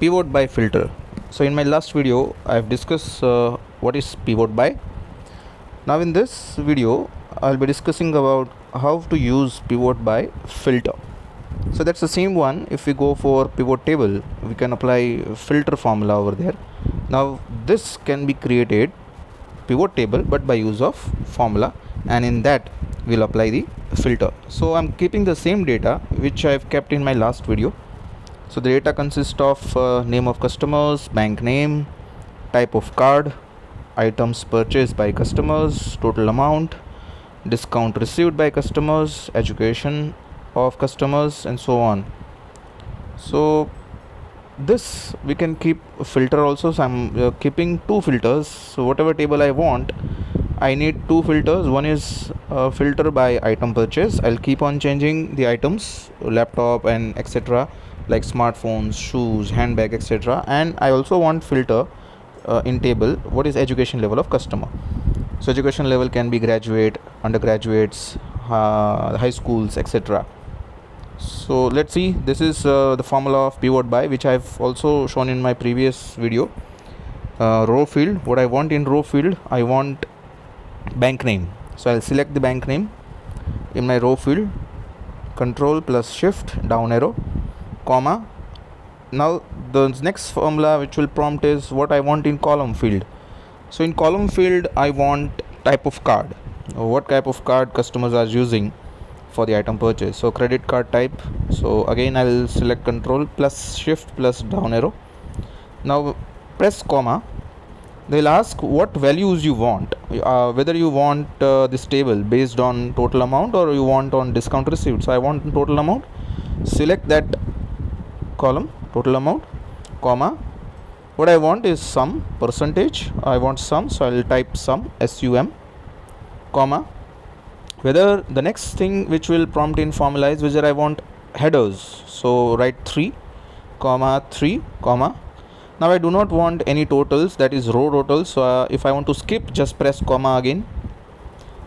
Pivotby-Filter. So in my last video I have discussed what is Pivotby. Now in this video I'll be discussing about how to use Pivotby-Filter. So that's the same one. If we go for pivot table, we can apply filter formula over there. Now this can be created pivot table but by use of formula, and in that we'll apply the filter. So I'm keeping the same data which I've kept in my last video. So the data consists of name of customers, bank name, type of card, items purchased by customers, total amount, discount received by customers, education of customers, and so on. So this we can keep a filter also. So I'm keeping two filters. So whatever table I want, I need two filters. One is filter by item purchase. I'll keep on changing the items, laptop and etc., like smartphones, shoes, handbag, etc. And I also want filter in table what is education level of customer. So education level can be graduate, undergraduates, high schools, etc. So let's see, this is the formula of Pivotby, which I've also shown in my previous video. Row field, what I want in row field, I want bank name. So I'll select the bank name in my row field, control plus shift down arrow, comma. Now the next formula which will prompt is what I want in column field. So in column field I want type of card, what type of card customers are using for the item purchase. So credit card type. So again I will select control plus shift plus down arrow. Now press comma. They'll ask what values you want, whether you want this table based on total amount or you want on discount received. So I want total amount. Select that column, total amount, comma. What I want is sum, percentage. I want sum, so I will type sum, SUM, comma. Whether the next thing which will prompt in formula is whether I want headers. So write 3, comma 3, comma. Now I do not want any totals, that is row totals. So if I want to skip, just press comma again.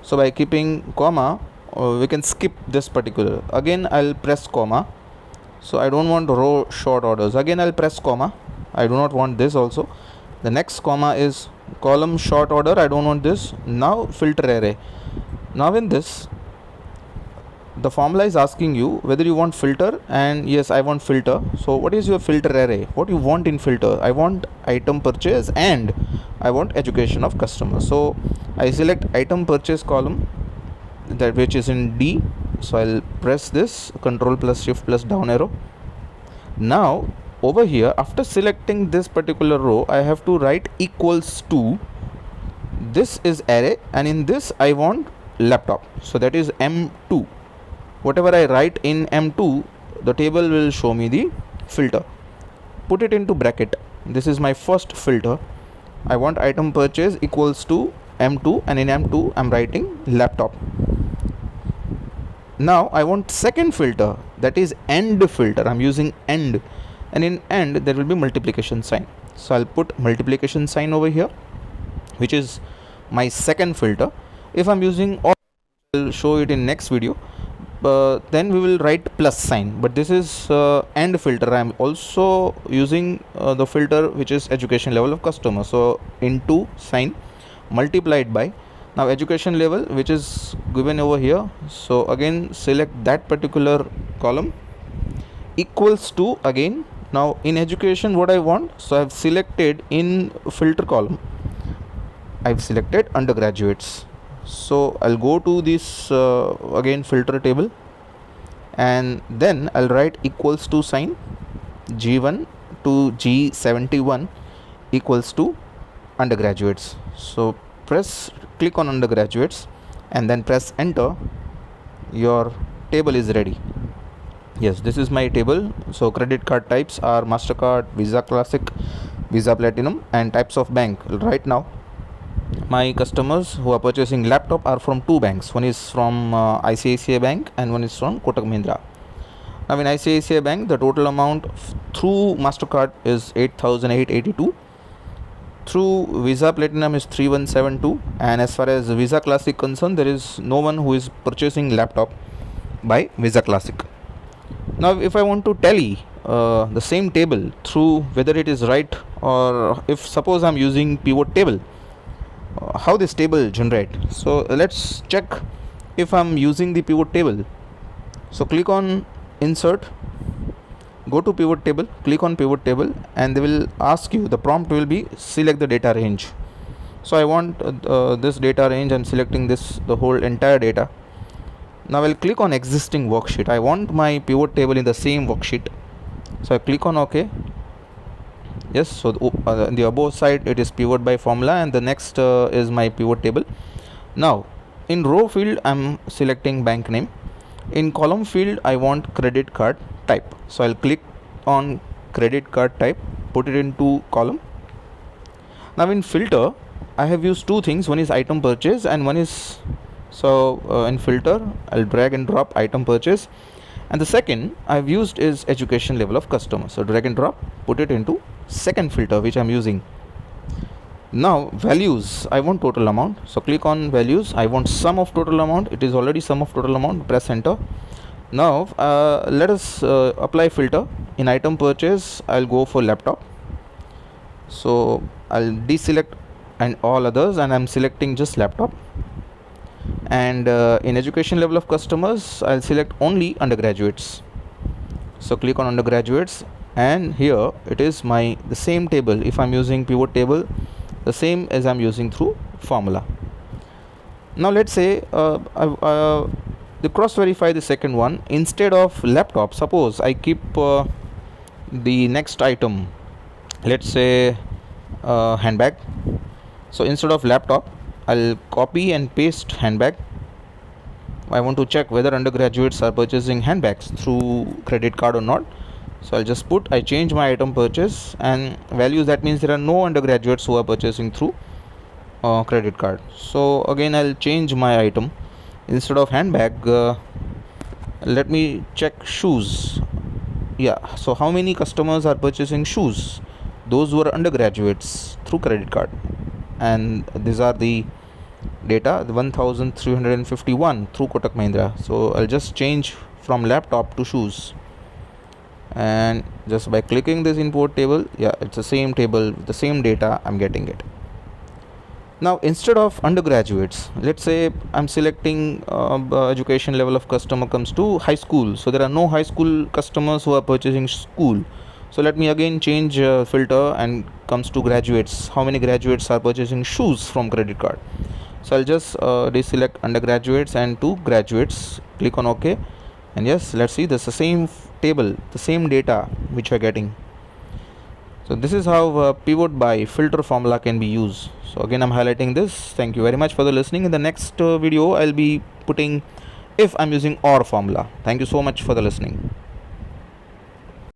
So by keeping comma, we can skip this particular. Again I'll press comma. So I don't want row short orders. Again I'll press comma. I do not want this also. The next comma is column short order. I don't want this. Now filter array. Now in this, the formula is asking you whether you want filter, and yes, I want filter. So what is your filter array? What you want in filter? I want item purchase and I want education of customer. So I select item purchase column, that which is in D. So I'll press this control plus shift plus down arrow. Now over here, after selecting this particular row, I have to write equals to, this is array, and in this I want laptop. So that is M2. Whatever I write in M2, the table will show me the filter. Put it into bracket. This is my first filter. I want item purchase equals to M2, and in M2 I'm writing laptop. Now I want second filter, that is end filter. I'm using end, and in end there will be multiplication sign. So I'll put multiplication sign over here, which is my second filter. If I'm using all, I'll show it in next video. Then we will write plus sign, but this is end filter. I'm also using the filter which is education level of customer. So into sign multiplied by, now education level which is given over here. So again select that particular column, equals to again. Now in education what I want, so I've selected in filter column, I've selected undergraduates. So I'll go to this again filter table, and then I'll write equals to sign G1 to G71 equals to undergraduates. So click on undergraduates and then press enter. Your table is ready. Yes, this is my table. So credit card types are MasterCard, Visa Classic, Visa Platinum, and types of bank. Right now my customers who are purchasing laptop are from two banks. One is from ICICI Bank and one is from Kotak Mahindra. Now in ICICI Bank, the total amount through MasterCard is 8,882. Through Visa Platinum is 3,172, and as far as Visa Classic concerned, there is no one who is purchasing laptop by Visa Classic. Now if I want to tally the same table through whether it is right, or if suppose I'm using pivot table, how this table generate. So let's check if I'm using the pivot table. So click on insert, go to pivot table, click on pivot table, and they will ask you, the prompt will be select the data range. So I want this data range. I'm selecting this, the whole entire data. Now I'll click on existing worksheet. I want my pivot table in the same worksheet, so I click on OK. Yes, so the above side it is pivot by formula, and the next is my pivot table. Now in row field I'm selecting bank name. In column field I want credit card type, so I'll click on credit card type, put it into column. Now in filter I have used two things, one is item purchase and one is, in filter I'll drag and drop item purchase, and the second I've used is education level of customer. So drag and drop, put it into second filter which I'm using. Now values, I want total amount, so click on values. I want sum of total amount, it is already sum of total amount, press enter. Now let us apply filter. In item purchase I'll go for laptop, so I'll deselect and all others, and I'm selecting just laptop. And in education level of customers I'll select only undergraduates, so click on undergraduates, and here it is the same table. If I'm using pivot table, the same as I'm using through formula. Now let's say the cross verify the second one. Instead of laptop, suppose I keep the next item, let's say handbag. So instead of laptop I'll copy and paste handbag. I want to check whether undergraduates are purchasing handbags through credit card or not. So I'll just put, I change my item purchase and values, that means there are no undergraduates who are purchasing through credit card. So again I'll change my item. Instead of handbag, let me check shoes. Yeah, so how many customers are purchasing shoes? Those who are undergraduates through credit card, and these are the data, the 1351 through Kotak Mahindra. So I'll just change from laptop to shoes, and just by clicking this import table, yeah, it's the same table, the same data, I'm getting it. Now instead of undergraduates, let's say I'm selecting education level of customer comes to high school, so there are no high school customers who are purchasing school. So let me again change filter and comes to graduates, how many graduates are purchasing shoes from credit card. So I'll just deselect undergraduates and to graduates, click on OK, and yes, let's see, this is the same table, the same data which we're getting. So this is how pivot by filter formula can be used. So again I'm highlighting this. Thank you very much for the listening. In the next video I'll be putting if I'm using OR formula. Thank you so much for the listening.